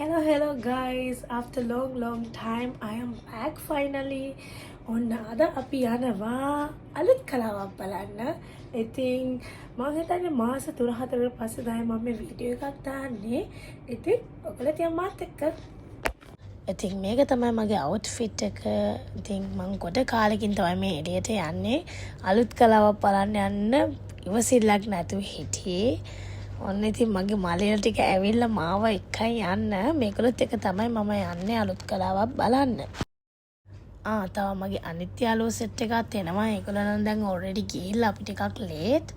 Hello guys. After long time I am back finally. ඔන්න අද අපි යනවා අලුත් කලාවක් බලන්න. ඉතින් මම හිතන්නේ මාස 3-4කට පස්සේ තමයි මම මේ වීඩියෝ එකක් දාන්නේ. ඉතින් ඔයගොල්ලෝ තියා මාත් එක්ක. ඉතින් මේක තමයි මගේ අවුට්ෆිට් එක. ඉතින් මම ගොඩ කාලෙකින් තමයි මේ එළියට යන්නේ. අලුත් කලාවක් බලන්න යන්න ඉවසිල්ලක් නැතුව හිටියේ. ඔන්න ඉතින් මගේ මලයල ටික ඇවිල්ලා මාව එකයි යන්න. මේකලොත් එක තමයි මම යන්නේ අලුත් කලාවක් බලන්න. තව මගේ අනිත් යාළුවෝ සෙට් එකක් එනවා. ඒගොල්ලෝ නම් දැන් ඔල්රෙඩි ගිහිල්ලා අපි ටිකක් ලේට්.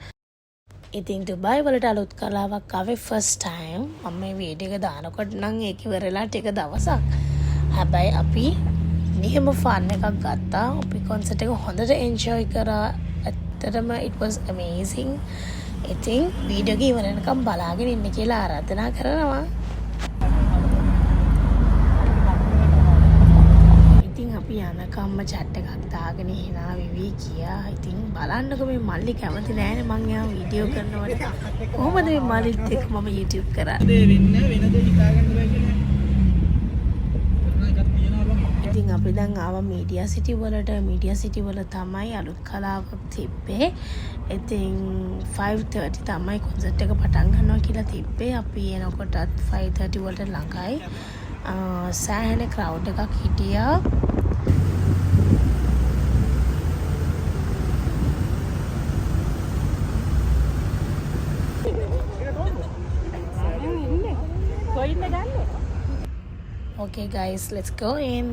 ඉතින් දුබයි වලට අලුත් කලාවක් ආවේ ෆස්ට් ටයිම්. මම මේ වීඩියෝ එක දානකොට නම් ඒක ඉවරලා ටික දවසක්. හැබැයි අපි නියම ෆන් එකක් ගත්තා. අපි කොන්සර්ට් එක හොඳට එන්ජොයි කරා. ඇත්තටම it was amazing. ඉතින් වීඩියෝ එක ඉවර වෙනකම් බලාගෙන ඉන්න කියලා ආරාධනා කරනවා. ඉතින් අපි යනකම්ම chat එකක් දාගෙන hina වෙවි කියා. ඉතින් බලන්නකෝ මේ මල්ලි කැමති නෑනේ මං යා වීඩියෝ කරනවට. කොහොමද මේ මල්ලිත් එක්ක මම YouTube කරන්නේ? වෙනද හිතාගන්න බෑ කියලා. ඉතින් අපි දැන් ආවා මීඩියා සිටි වලට. මීඩියා සිටි වල තමයි අලුත් කලාවක් තිබ්බේ. ඉතින් 5:30 තමයි කොන්සර්ට් එක පටන් ගන්නවා කියලා තිබ්බේ. අපි එනකොටත් 5:30 වලට ළඟයි. සෑහෙන ක්‍රවුඩ් එකක් හිටියා. Okay guys, let's go in.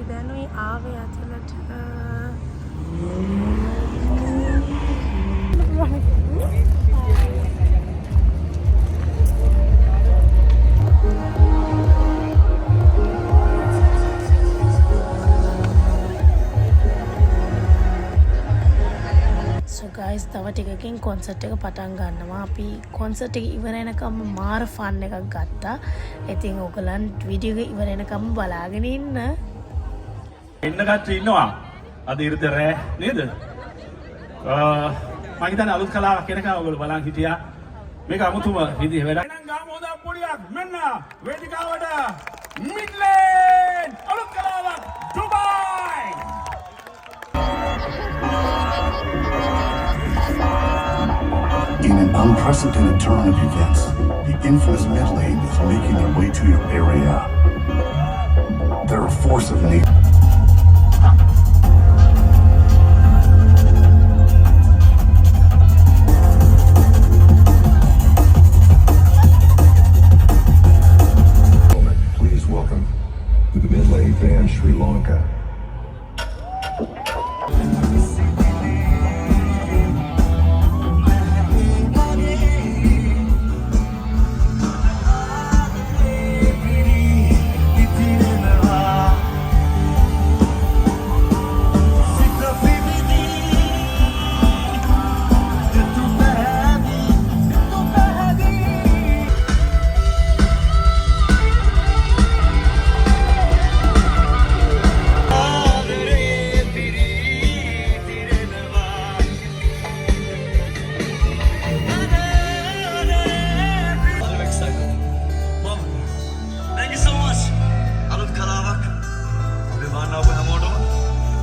ඉදනුයි ආවේ අතලට. So guys, තව ටිකකින් කොන්සර්ට් එක පටන් ගන්නවා. අපි කොන්සර්ට් එක ඉවර වෙනකම් මාර ෆන් එකක් ගත්තා. ඉතින් ඔයගලන් වීඩියෝ එක ඉවර වෙනකම් බලාගෙන ඉන්න. එන්න කට්ටිය ඉන්නවා. අද ඉරිද රෑ නේද? මම හිතන්නේ අලුත් කලාවක් එනකම් ඔයගොල්ලෝ බලන් හිටියා. මේක අමුතුම විදිහ වැඩක්. එහෙනම් ගාම හොඳ පොඩියක් මෙන්න වේදිකාවට මිඩ්ලෑන්ඩ් අලුත් කලාවක් දුබයි. In an unprecedented turn of events, the infamous Midlane is making their way to your area. They're a force of nature. Please welcome the Midlane Band Sri Lanka.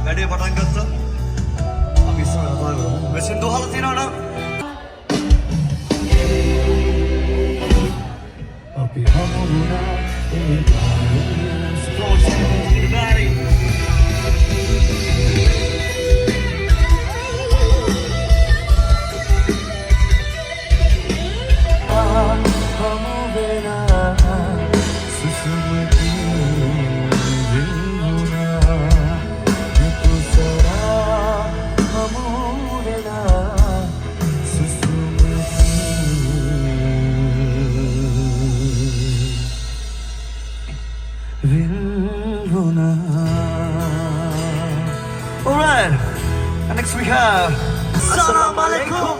වැඩේ පටන් ගත්තා. අපි ඉස්සරහට බලමු. මෙසින් දොහල තියනවා නම් අපි හමු වුණා ඒ පාරේ ස්පෝර්ට්ස් ඉබාරි හමු වෙනා සුසුමති Alright, and next we have Assalamu Alaikum.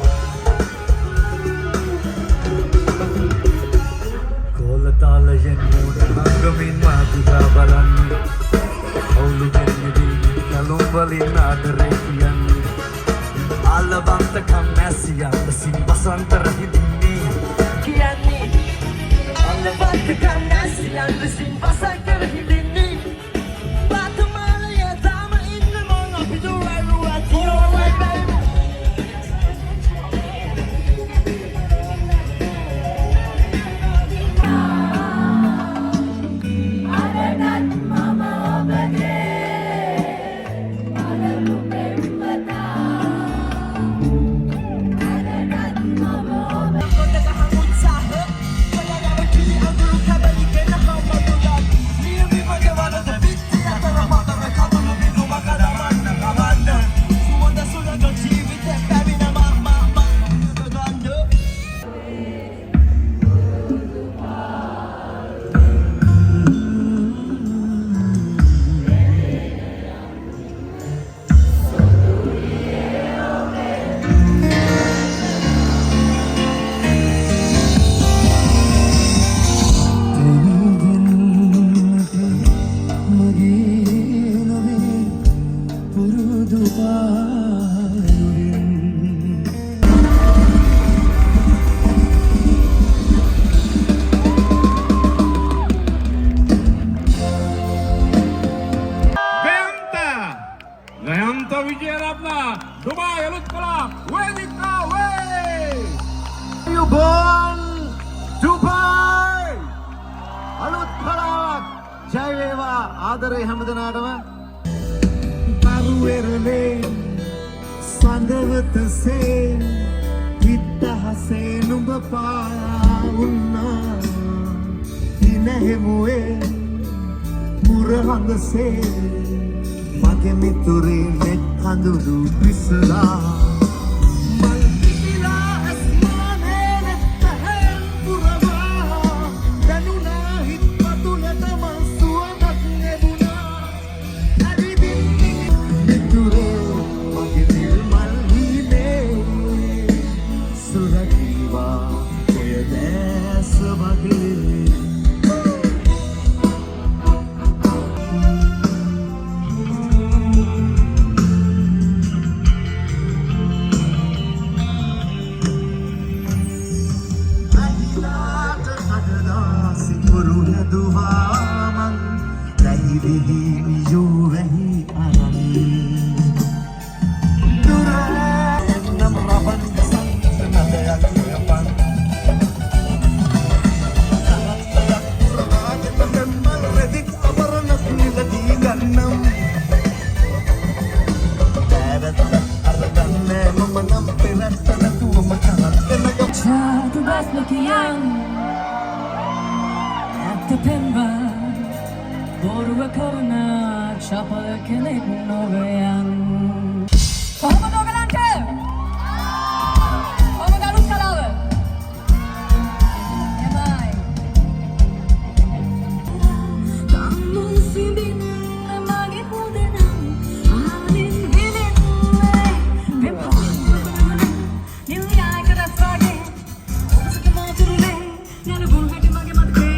Kolatala yennoda hangamin madiga balanni. Aulu jennidi kalumbalin adare kiyanni. බලවන්තකම් මැසියන් ලෙසින් වසන්ත රහිදින්නේ කියන්නේ බලවන්තකම් මැසියන් ලෙසින් වසන්ත රහිදින්නේ බාතමාලය තාම ඉන්න මං අපි දුවරුවත් යෝවයි බයිබ Nayanta Wijeratna, Dubai Alut Kalak, Wedikawe! You born Dubai අලුත් කලාවක් ජය වේවා ආදරේ හැමදෙනාටම පරුවෙරලේ සඳවතසේ විත්තහසේ නුඹ පායා වුණා දිනහෙමුවේ මුරහඳසේ මගේ මිතුරේ නෙත් හඳුරු පිසලා මල් පිපිලා අස්මානේ නැත්තහෙන් පුරවා දැනුණා හිත් පතුලට මං සුවඳක් ලැබුණා ඇවිදින් මිතුරේ මගේ දිල් මල් හීනේ සුරකීවා ඔය දැස වගේ Duhaman Dahi vihi yuvehi arami Duran nam raban kesan Nadayak yapan Kanak tayak kurang Teman redik Abaranak niladi ganam Darat aradan Memanam pirat Tanatu makarat Kenagam Child of us looking young Pemba, Boru Corona, Chopper Killing Novayan. Como no galante? Como galus calava? Am I? Tamun sindin, amagi pudenam, alin bilin, pemba. Nilya kada frage, osa ke maturule, nana bulhati mage madke.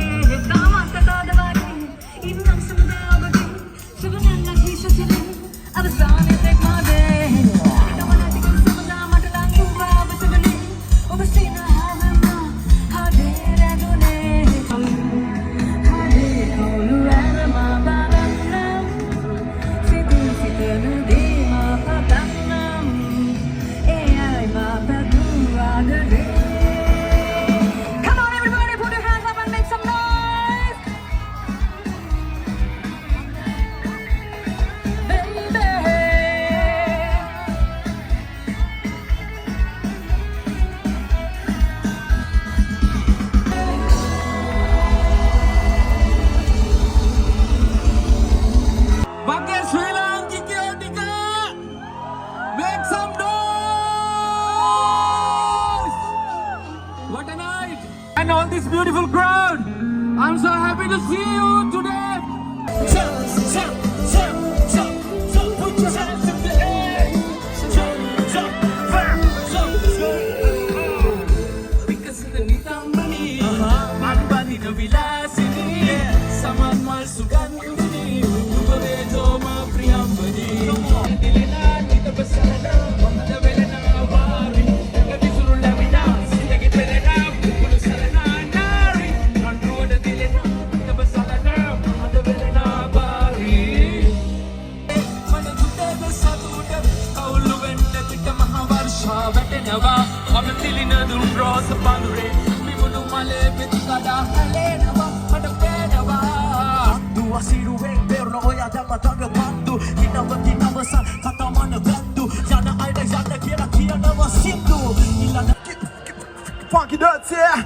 What a night! And all this beautiful crowd! I'm so happy to see you today! Put your hands in the air! Because in the Nitambani, Anbani na Vilasini, Saman Mal Sugandini, Ubavedo Ma Priyambani. Dilina, Nita Basana, Vanda Velana, Var. Nava, I'm a Tilina Dumbros, a Pandure, Mimunu Male, Peticada, Helena, and a Penava. Do I see you in there? No, I have a dog of Pandu. He never did never son, Katamana Vendu. Jana Ida Jana Kira Kia never Sindu. Funky Duts here.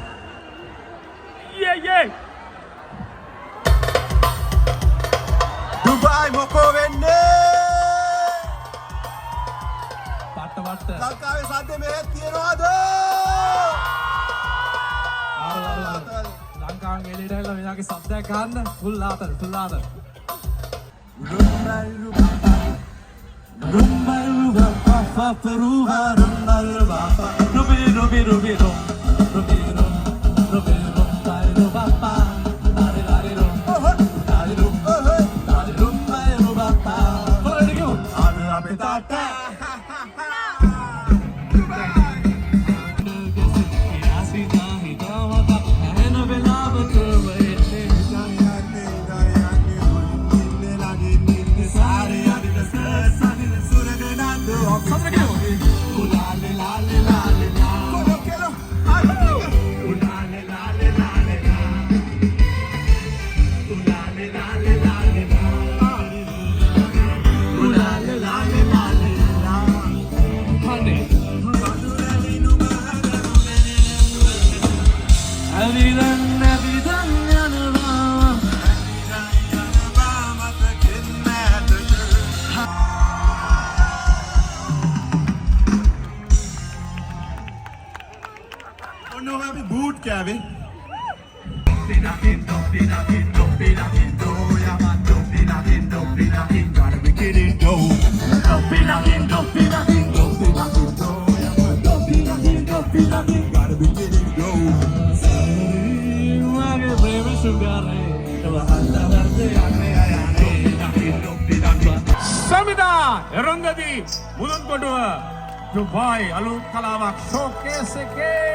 Yeah. Dubai Moko Vende. Pattavatta. ලංකාවේ සද්ද මෙහෙත් තියනවාද? ලංකාවෙන් එළියට ඇවිල්ලා මෙයාගේ සද්දයක් ගන්න full ආතල්. Don't have a boot, Kevin. Gotta be kidding, though. Gotta be kidding, though. Samida Erangadi Mudankoduwa Dubai Alut Kalawak Showcase එකේ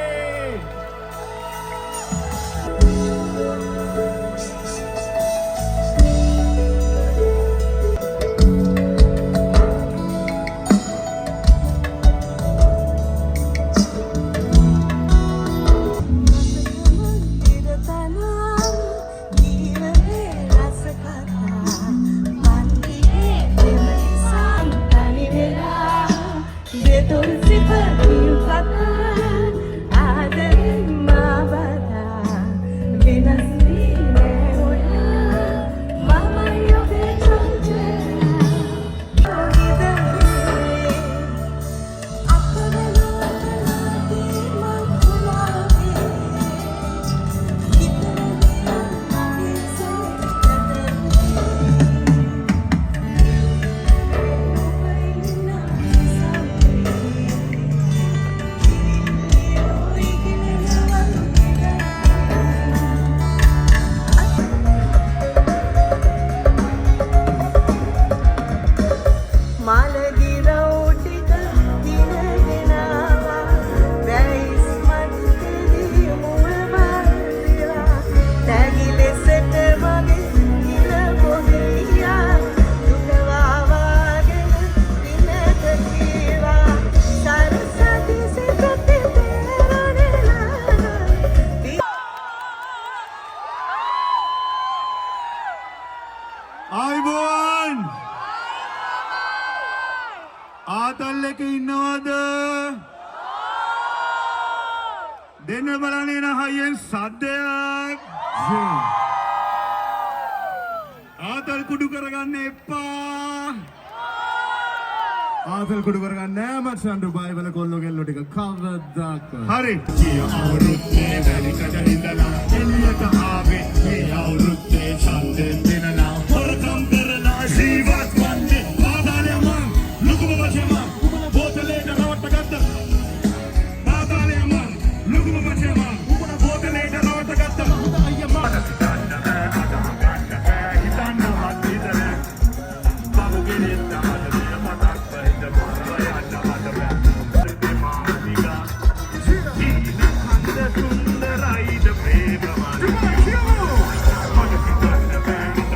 ආයිබෝන් ආතල් එක ඉන්නවද දෙන්න බලන්නේ න හයියෙන් සද්දයක් ආතල් කුඩු කරගන්න එපා ආතල් කුඩු කරගන්න නෑ මචන් ඩුබායි වල කොල්ලෝ ගෙල්ලෝ ටික කවදාක හරි කිය අවුරුද්දේ වැඩි කට හිඳලා එළියට ආවේ මේ අවුරුද්දේ ඡන්දෙන් දෙනවා හොරකම් කරලා ජීවත් වන්නේ පාතාලේ මං ලුකුම වශයෙන් මං බෝතලේට රවට්ට ගත්ත පාතාලේ මං ලුකුම වශයෙන් මං බෝතලේට රවට්ට ගත්ත අයියා මට හිතන්න බෑ අදම ගන්න බෑ හිතන්න වත් විතරේ බබු ගෙනෙන්න හදේ මතක් වෙන්න මොන යන්න මට බෑ දෙමානිකා ජීවිත හඳ සුන්දරයිද ප්‍රේමවත් මට හිතන්න බෑ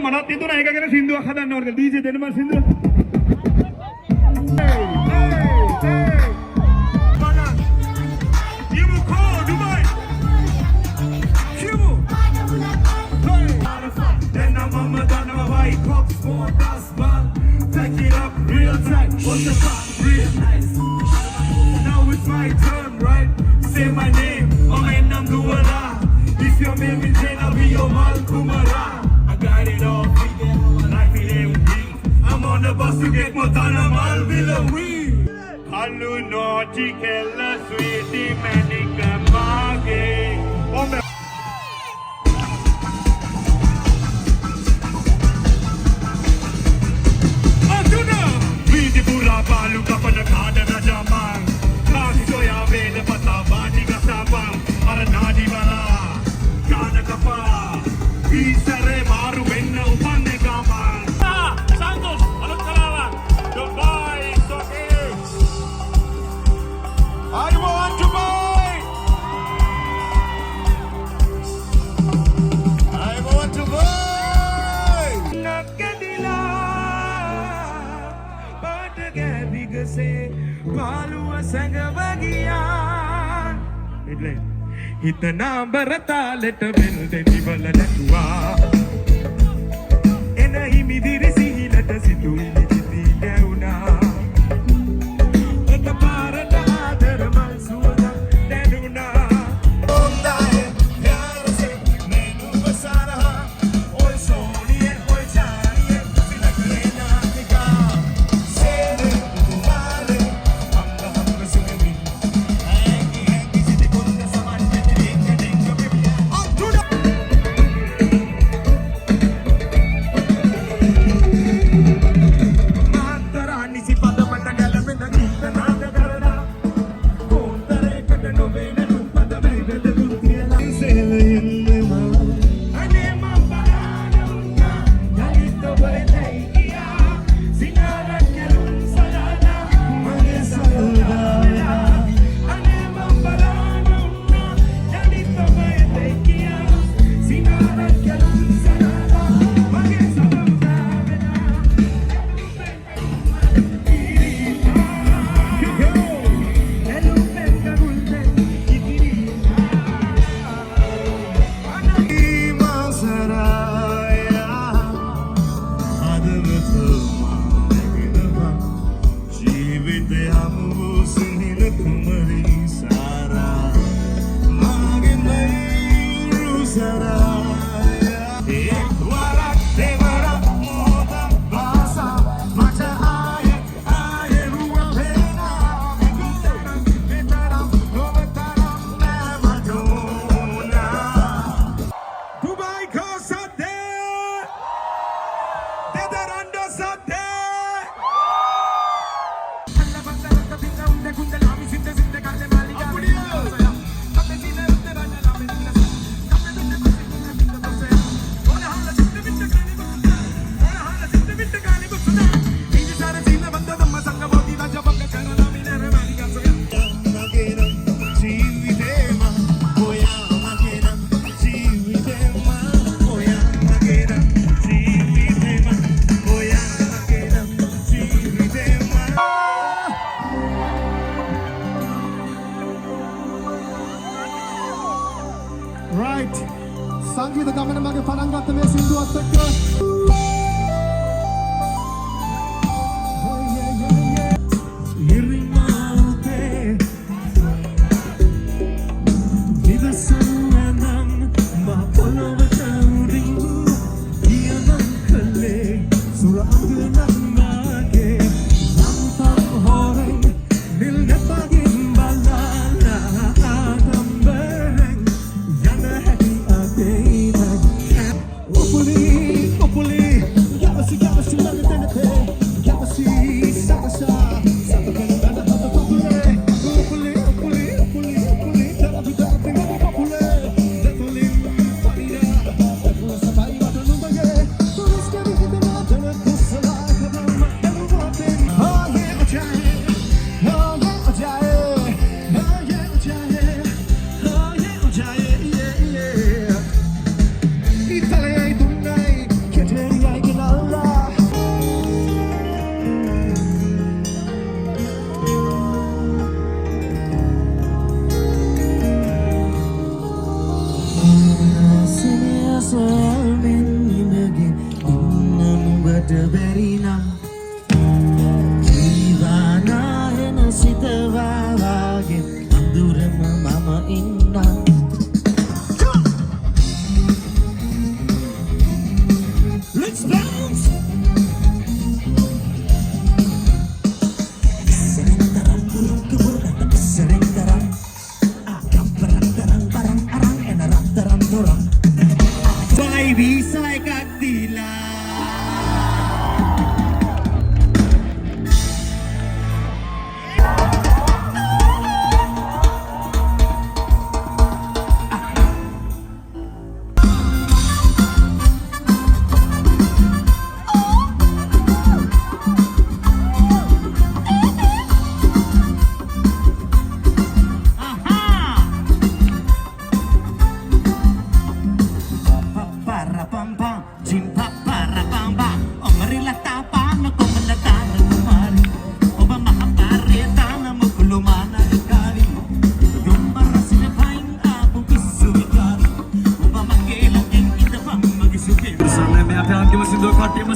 මනත් හිතුණා ඒක ගැන සින්දුවක් හදන්න ඕනද DJ දෙන්න මම සින්දුව What's the fuck? Real nice. Now it's my turn, right? Say my name, I'm Duwala. If your name is Jane, I'll be your Malkumara. I got it all figured, like it ain't me. I'm on the bus to get Motana Malvilla Wee. Hallu naughty kella sweetie manica mage. Oh my. Balu kapana kada na jamang kasi soya veda pata bani ka sabang ara nadi wala kana kapa isare maru wenna upanne kamang Santos alut kalawan Dubai okay I want to buy nakadila se paluwa sangabagiyan hitna barataleta belde nivala natuwa ena himidiri sihilata situ imiti gauna ek parata adaramal suwada denuna ondae pyar se mainu basara oy soniye oy chaniye silakne na tika sere Right. සංගීත ගමන මගේ පටන් ගත්ත මේ සින්දුවත් එක්ක. Hopefully හිතවාවාගේ අඳුරම මම ඉන්නා Let's bounce! Vai visa එකක් දීලා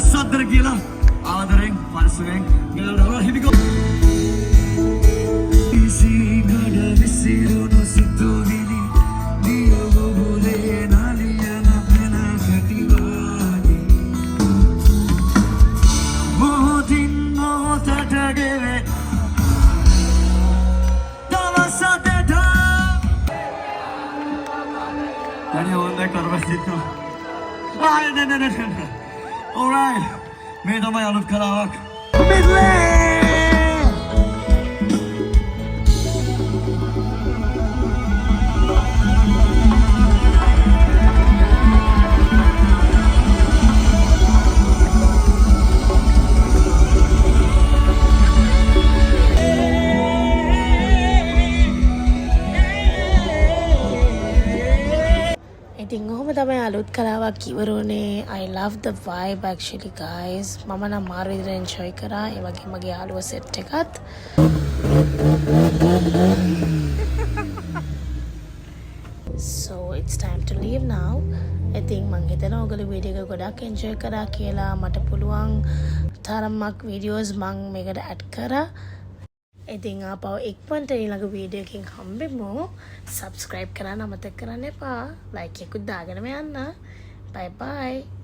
සද්දර කියලා ආදරෙන් පරිස්සමෙන් ගලවලා here we go Easy gada visiruno situvili Diyogo bole naliyana pena kativani Mohotin mohotadageve Davasadeta Tani onda karvasitno no alright මේ තමයි අලුත් කලාවක් ඉතින් ඔහොම තමයි අලුත් කලාවක් ඉවරුනේ. I love the vibe actually guys. මම නම් මාර විදිහට enjoy කරා. ඒ වගේ මගේ යාළුවා set එකත්. So it's time to leave now. I think මං හිතනවා ඔයගොල්ලෝ වීඩියෝ එක ගොඩක් enjoy කරා කියලා. මට පුළුවන් තරමක් videos මං මේකට add කරා. ඉතින් ආපහු එක්වන්ට ඊළඟ වීඩියෝ එකකින් හම්බෙමු. subscribe කරන්න අමතක කරන්න එපා. like එකකුත් දාගෙනම යන්න. bye bye.